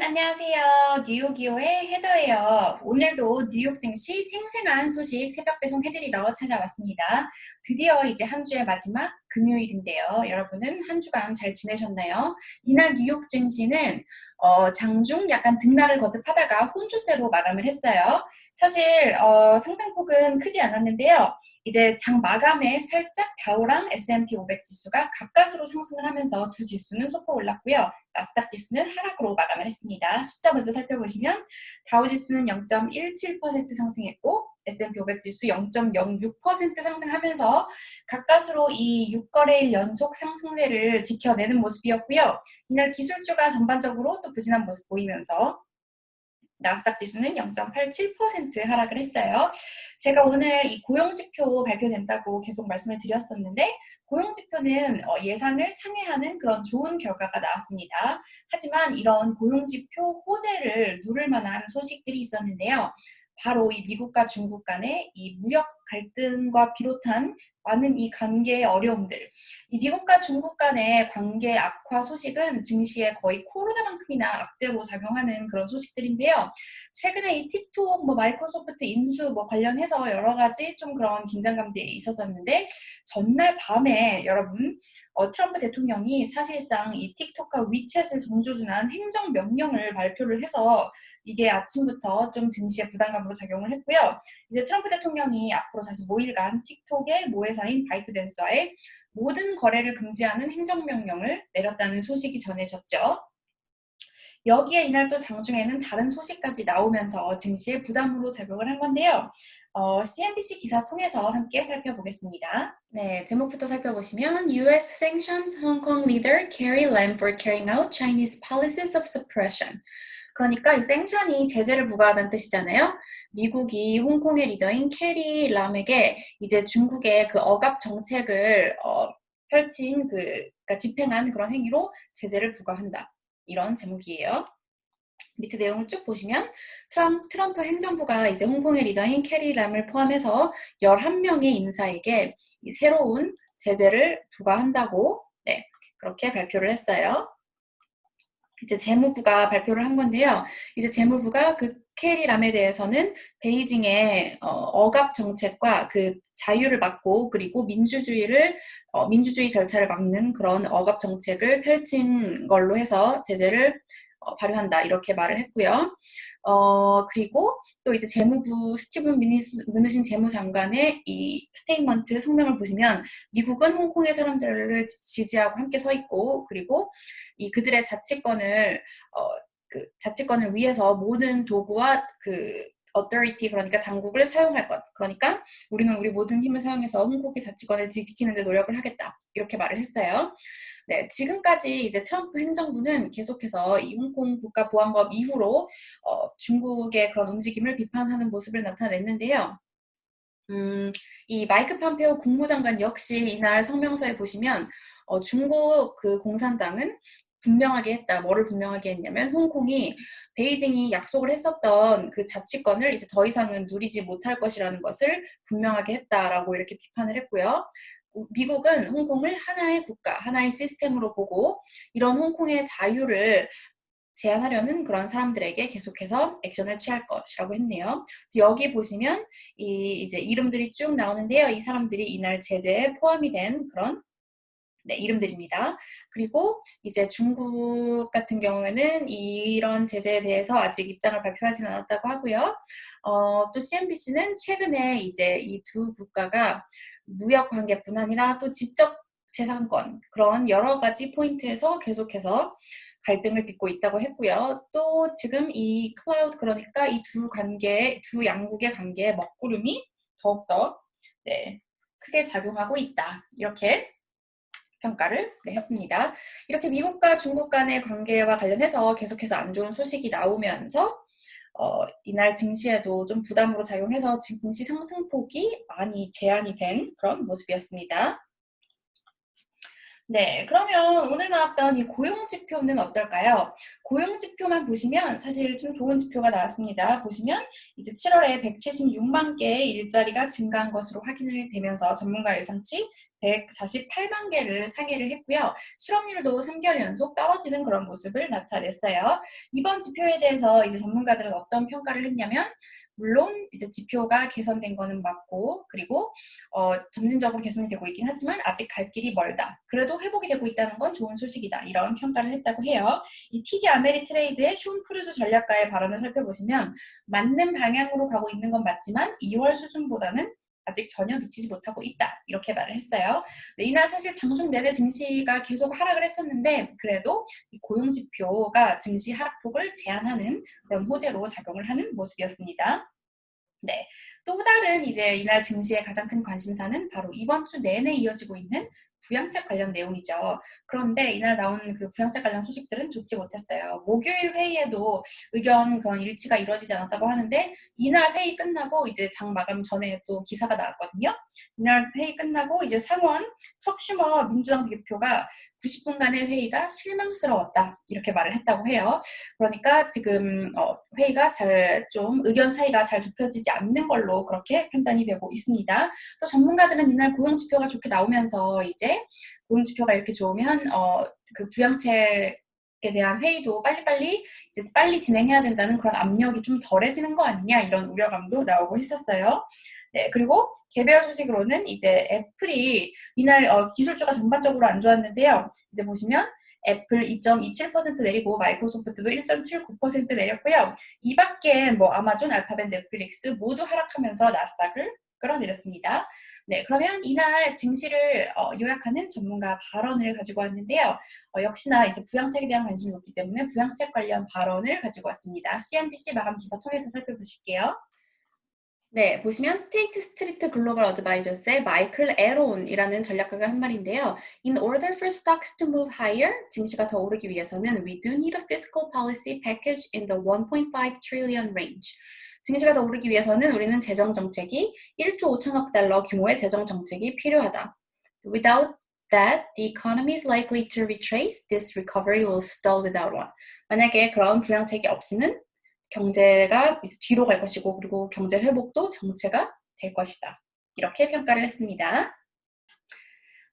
안녕하세요. 뉴욕이오의 헤더예요. 오늘도 뉴욕 증시 생생한 소식 새벽 배송해드리러 찾아왔습니다. 드디어 이제 한 주의 마지막 금요일인데요. 여러분은 한 주간 잘 지내셨나요? 이날 뉴욕 증시는 장중 약간 등락을 거듭하다가 혼조세로 마감을 했어요. 사실 상승폭은 크지 않았는데요. 이제 장 마감에 살짝 다우랑 S&P 500 지수가 가까스로 상승을 하면서 두 지수는 소폭 올랐고요. 나스닥 지수는 하락으로 마감을 했습니다. 숫자 먼저 살펴보시면 다우 지수는 0.17% 상승했고 S&P 500 지수 0.06% 상승하면서 가까스로 이 6거래일 연속 상승세를 지켜내는 모습이었고요. 이날 기술주가 전반적으로 또 부진한 모습 보이면서 나스닥 지수는 0.87% 하락을 했어요. 제가 오늘 이 고용지표 발표된다고 계속 말씀을 드렸었는데 고용지표는 예상을 상회하는 그런 좋은 결과가 나왔습니다. 하지만 이런 고용지표 호재를 누를 만한 소식들이 있었는데요. 바로 이 미국과 중국 간의 이 무역 갈등과 비롯한 많은 이 관계의 어려움들, 이 미국과 중국 간의 관계 악화 소식은 증시에 거의 코로나만큼이나 악재로 작용하는 그런 소식들인데요. 최근에 이 틱톡, 마이크로소프트 인수 관련해서 여러 가지 좀 그런 긴장감들이 있었었는데 전날 밤에 여러분 트럼프 대통령이 사실상 이 틱톡과 위챗을 정조준한 행정명령을 발표를 해서 이게 아침부터 좀 증시에 부담감으로 작용을 했고요. 이제 트럼프 대통령이 앞으로 다시 5일간 틱톡의 모회사인 바이트댄스와의 모든 거래를 금지하는 행정명령을 내렸다는 소식이 전해졌죠. 여기에 이날 또 장중에는 다른 소식까지 나오면서 증시에 부담으로 작용을 한 건데요. CNBC 기사 통해서 함께 살펴보겠습니다. 네, 제목부터 살펴보시면 US sanctions Hong Kong leader Carrie Lam for carrying out Chinese policies of suppression. 그러니까 이 생션이 제재를 부과하다는 뜻이잖아요. 미국이 홍콩의 리더인 캐리 람에게 이제 중국의 그 억압 정책을 펼친 그러니까 집행한 그런 행위로 제재를 부과한다. 이런 제목이에요. 밑에 내용을 쭉 보시면 트럼프 행정부가 이제 홍콩의 리더인 캐리 람을 포함해서 11명의 인사에게 이 새로운 제재를 부과한다고 그렇게 발표를 했어요. 이제 재무부가 발표를 한 건데요. 이제 재무부가 그 캐리 람에 대해서는 베이징의 억압 정책과 그 자유를 막고 그리고 민주주의 절차를 막는 그런 억압 정책을 펼친 걸로 해서 제재를 발효한다 이렇게 말을 했고요. 그리고 또 이제 재무부 스티븐 무누신 재무장관의 이 스테이트먼트 성명을 보시면 미국은 홍콩의 사람들을 지지하고 함께 서 있고 그리고 이 그들의 자치권을 위해서 모든 도구와 authority 그러니까 당국을 사용할 것. 그러니까 우리는 우리 모든 힘을 사용해서 홍콩의 자치권을 지키는 데 노력을 하겠다. 이렇게 말을 했어요. 네, 지금까지 이제 트럼프 행정부는 계속해서 이 홍콩 국가보안법 이후로 중국의 그런 움직임을 비판하는 모습을 나타냈는데요. 이 마이크 폼페오 국무장관 역시 이날 성명서에 보시면 중국 그 공산당은 분명하게 했다. 뭐를 분명하게 했냐면 홍콩이 베이징이 약속을 했었던 그 자치권을 이제 더 이상은 누리지 못할 것이라는 것을 분명하게 했다라고 이렇게 비판을 했고요. 미국은 홍콩을 하나의 국가, 하나의 시스템으로 보고 이런 홍콩의 자유를 제한하려는 그런 사람들에게 계속해서 액션을 취할 것이라고 했네요. 여기 보시면 이제 이름들이 쭉 나오는데요. 이 사람들이 이날 제재에 포함이 된 그런 이름들입니다. 그리고 이제 중국 같은 경우에는 이런 제재에 대해서 아직 입장을 발표하지는 않았다고 하고요. 또 CNBC는 최근에 이제 이 두 국가가 무역 관계뿐 아니라 또 지적 재산권 그런 여러 가지 포인트에서 계속해서 갈등을 빚고 있다고 했고요. 또 지금 이 클라우드 그러니까 이 두 양국의 관계에 먹구름이 더욱더 크게 작용하고 있다. 이렇게 평가를 했습니다. 이렇게 미국과 중국 간의 관계와 관련해서 계속해서 안 좋은 소식이 나오면서 이날 증시에도 좀 부담으로 작용해서 증시 상승폭이 많이 제한이 된 그런 모습이었습니다. 네, 그러면 오늘 나왔던 이 고용지표는 어떨까요? 고용지표만 보시면 사실 좀 좋은 지표가 나왔습니다. 보시면 이제 7월에 176만 개의 일자리가 증가한 것으로 확인이 되면서 전문가 예상치 148만 개를 상회를 했고요. 실업률도 3개월 연속 떨어지는 그런 모습을 나타냈어요. 이번 지표에 대해서 이제 전문가들은 어떤 평가를 했냐면, 물론 이제 지표가 개선된 거는 맞고, 그리고 점진적으로 개선이 되고 있긴 하지만 아직 갈 길이 멀다. 그래도 회복이 되고 있다는 건 좋은 소식이다. 이런 평가를 했다고 해요. 이 TD 아메리트레이드의 쇼 크루즈 전략가의 발언을 살펴보시면 맞는 방향으로 가고 있는 건 맞지만 2월 수준보다는 아직 전혀 미치지 못하고 있다. 이렇게 말을 했어요. 네, 이날 사실 장중 내내 증시가 계속 하락을 했었는데 그래도 이 고용지표가 증시 하락폭을 제한하는 그런 호재로 작용을 하는 모습이었습니다. 네. 또 다른 이제 이날 증시의 가장 큰 관심사는 바로 이번 주 내내 이어지고 있는 부양책 관련 내용이죠. 그런데 이날 나온 그 부양책 관련 소식들은 좋지 못했어요. 목요일 회의에도 의견 그런 일치가 이루어지지 않았다고 하는데 이날 회의 끝나고 이제 장 마감 전에 또 기사가 나왔거든요. 이날 회의 끝나고 이제 상원 척 슈머 민주당 대표가 90분간의 회의가 실망스러웠다 이렇게 말을 했다고 해요. 그러니까 지금 회의가 잘 좀 의견 차이가 잘 좁혀지지 않는 걸로 그렇게 판단이 되고 있습니다. 또 전문가들은 이날 고용지표가 좋게 나오면서 이제 고용지표가 이렇게 좋으면 그 부양책에 대한 회의도 빨리 진행해야 된다는 그런 압력이 좀 덜해지는 거 아니냐 이런 우려감도 나오고 했었어요. 네, 그리고 개별 소식으로는 이제 애플이 이날 기술주가 전반적으로 안 좋았는데요. 이제 보시면 애플 2.27% 내리고 마이크로소프트도 1.79% 내렸고요. 이 밖에 뭐 아마존, 알파벳, 넷플릭스 모두 하락하면서 나스닥을 끌어내렸습니다. 네, 그러면 이날 증시를 요약하는 전문가 발언을 가지고 왔는데요. 역시나 이제 부양책에 대한 관심이 높기 때문에 부양책 관련 발언을 가지고 왔습니다. CNBC 마감 기사 통해서 살펴보실게요. 네, 보시면 스테이트 스트리트 글로벌 어드바이저스의 마이클 에론이라는 전략가가 한 말인데요. In order for stocks to move higher, 증시가 더 오르기 위해서는 we do need a fiscal policy package in the 1.5 trillion range. 증시가 더 오르기 위해서는 우리는 재정 정책이 1조 5천억 달러 규모의 재정 정책이 필요하다. Without that, the economy is likely to retrace. This recovery will stall without one. 만약에 그런 부양책이 없이는 경제가 뒤로 갈 것이고 그리고 경제 회복도 정체가 될 것이다. 이렇게 평가를 했습니다.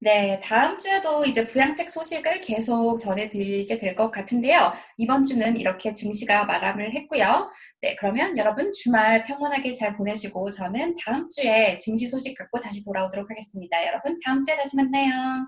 네, 다음 주에도 이제 부양책 소식을 계속 전해드리게 될 것 같은데요. 이번 주는 이렇게 증시가 마감을 했고요. 네, 그러면 여러분 주말 평온하게 잘 보내시고 저는 다음 주에 증시 소식 갖고 다시 돌아오도록 하겠습니다. 여러분 다음 주에 다시 만나요.